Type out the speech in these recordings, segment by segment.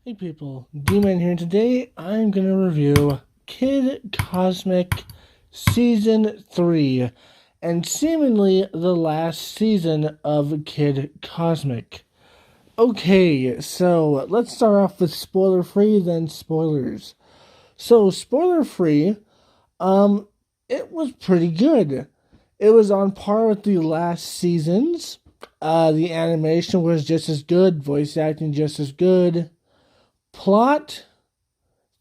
Hey people, D-Man here, and today I'm going to review Kid Cosmic Season 3, and seemingly the last season of Kid Cosmic. Okay, so let's start off with spoiler-free, then spoilers. So, spoiler-free, it was pretty good. It was on par with the last seasons. The animation was just as good, voice acting just as good. Plot,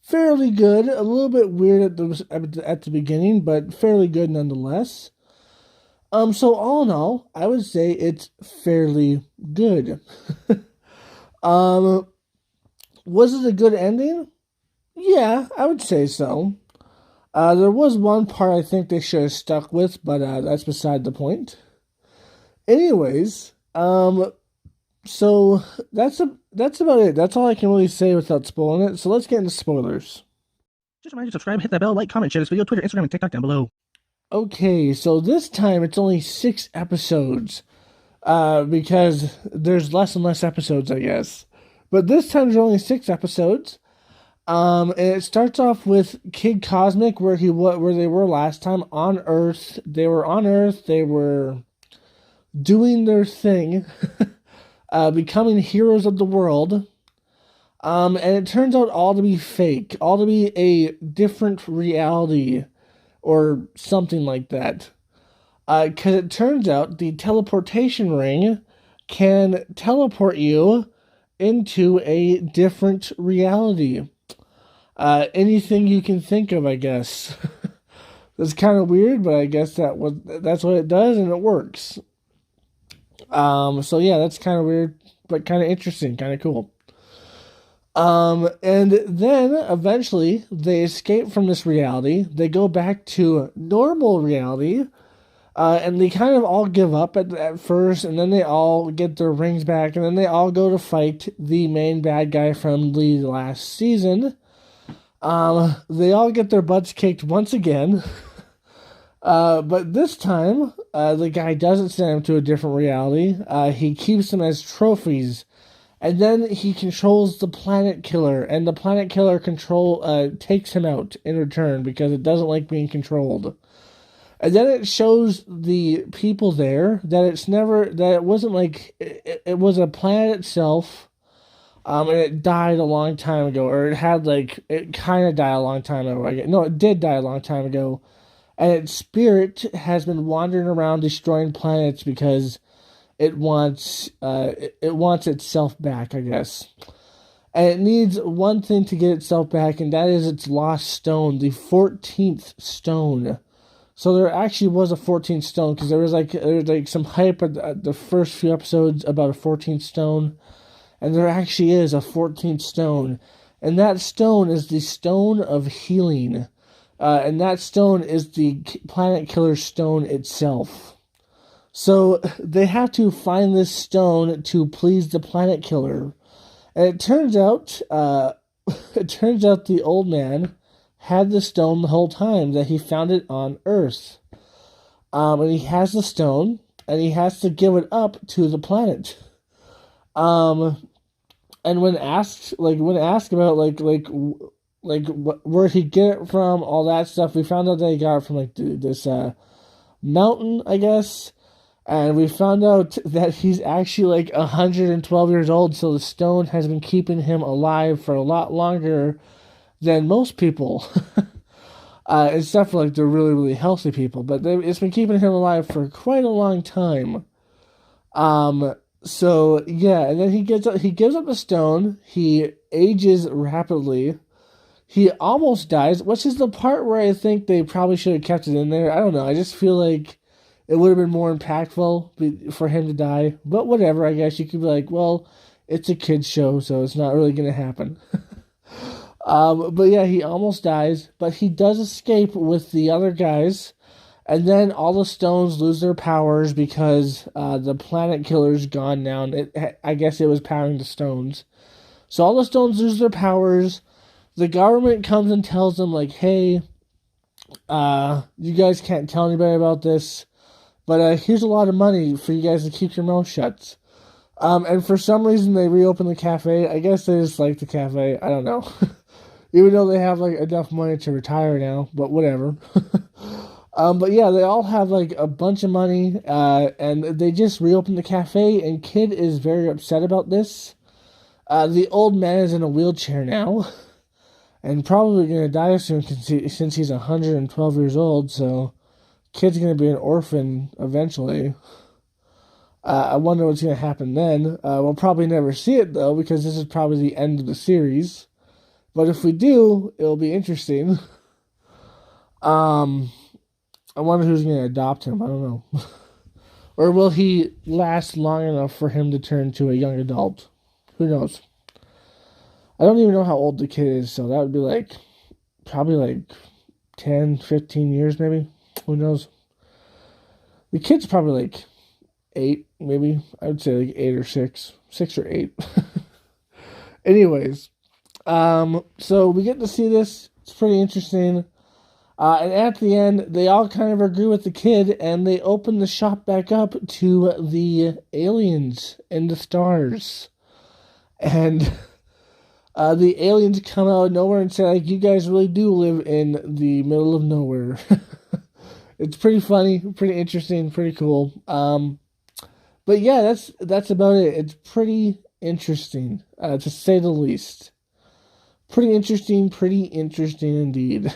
fairly good. A little bit weird at the beginning, but fairly good nonetheless. So all in all, I would say it's fairly good. um, was it a good ending? Yeah, I would say so. There was one part I think they should have stuck with, but that's beside the point. Anyways, so that's about it. That's all I can really say without spoiling it. So let's get into spoilers. Just remind you to subscribe, hit that bell, like, comment, share this video, Twitter, Instagram, and TikTok down below. Okay, so this time it's only 6 episodes. Because there's less and less episodes, I guess. But this time there's only 6 episodes. And it starts off with Kid Cosmic, where they were last time on Earth. They were on Earth. They were doing their thing, becoming heroes of the world. And it turns out all to be fake, all to be a different reality, or something like that. Because it turns out the teleportation ring can teleport you into a different reality. Anything you can think of, I guess. That's kind of weird, but I guess that's what it does, and it works. So yeah, that's kind of weird, but kind of interesting, kind of cool. And then eventually they escape from this reality. They go back to normal reality. And they kind of all give up at first, and then they all get their rings back, and then they all go to fight the main bad guy from the last season. They all get their butts kicked once again. But this time, the guy doesn't send them to a different reality. He keeps them as trophies. And then he controls the planet killer, and the planet killer takes him out in return because it doesn't like being controlled. And then it shows the people there that it wasn't like, it was a planet itself, and it died a long time ago, or it kind of died a long time ago. No, it did die a long time ago, and its spirit has been wandering around destroying planets because it wants itself back, I guess. And it needs one thing to get itself back, and that is its lost stone, the 14th stone. So there actually was a 14th stone, because there was some hype at the first few episodes about a 14th stone, and there actually is a 14th stone, and that stone is the stone of healing, and that stone is the planet killer stone itself. So they have to find this stone to please the planet killer, and it turns out the old man had the stone the whole time, that he found it on Earth. And he has the stone, and he has to give it up to the planet. And when asked about where he get it from, all that stuff, we found out that he got it from this mountain, I guess. And we found out that he's actually 112 years old, so the stone has been keeping him alive for a lot longer than most people. Except for the really, really healthy people. But it's been keeping him alive for quite a long time. So yeah, and then he gives up the stone. He ages rapidly. He almost dies, which is the part where I think they probably should have kept it in there. I don't know. I just feel like it would have been more impactful for him to die. But whatever, I guess you could be like, well, it's a kid's show, so it's not really going to happen. But yeah, he almost dies, but he does escape with the other guys, and then all the stones lose their powers because the planet killer's gone now, and I guess it was powering the stones. So all the stones lose their powers. The government comes and tells them, hey, you guys can't tell anybody about this, but here's a lot of money for you guys to keep your mouth shut. And for some reason they reopened the cafe. I guess they just like the cafe. I don't know. Even though they have like enough money to retire now, but whatever. But yeah, they all have like a bunch of money, and they just reopened the cafe, and Kid is very upset about this. The old man is in a wheelchair now, and probably gonna die soon since he's 112 years old, so Kid's gonna be an orphan eventually. I wonder what's gonna happen then. We'll probably never see it though, because this is probably the end of the series. But if we do, it'll be interesting. Um, I wonder who's going to adopt him. I don't know. Or will he last long enough for him to turn to a young adult? Who knows? I don't even know how old the kid is, so that would be like, probably like 10, 15 years maybe. Who knows? The kid's probably like 8, maybe. I would say like 8 or 6. 6 or 8. Anyways, so we get to see this. It's pretty interesting. And at the end, they all kind of agree with the kid, and they open the shop back up to the aliens and the stars. And the aliens come out of nowhere and say, like, you guys really do live in the middle of nowhere. It's pretty funny, pretty interesting, pretty cool. But yeah, that's about it. It's pretty interesting, to say the least. Pretty interesting indeed.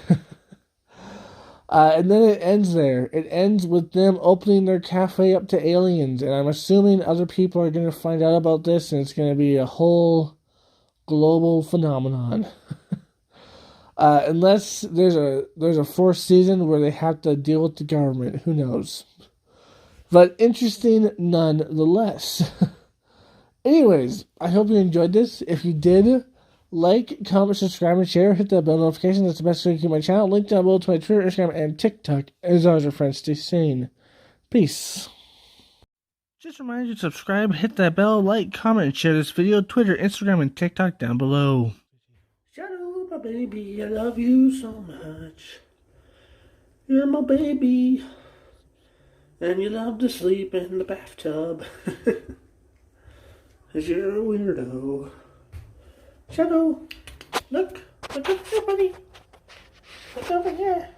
And then it ends there. It ends with them opening their cafe up to aliens, and I'm assuming other people are going to find out about this, and it's going to be a whole global phenomenon. Unless there's a fourth season where they have to deal with the government, who knows? But interesting nonetheless. Anyways, I hope you enjoyed this. If you did, like, comment, subscribe, and share. Hit that bell notification. That's the best way to keep my channel. Link down below to my Twitter, Instagram, and TikTok. As always, your friends, stay sane. Peace. Just remind you to subscribe, hit that bell, like, comment, and share this video. Twitter, Instagram, and TikTok down below. Shadow, my baby, I love you so much. You're my baby. And you love to sleep in the bathtub. 'Cause you're a weirdo. Shadow, look over here, buddy. Look over here.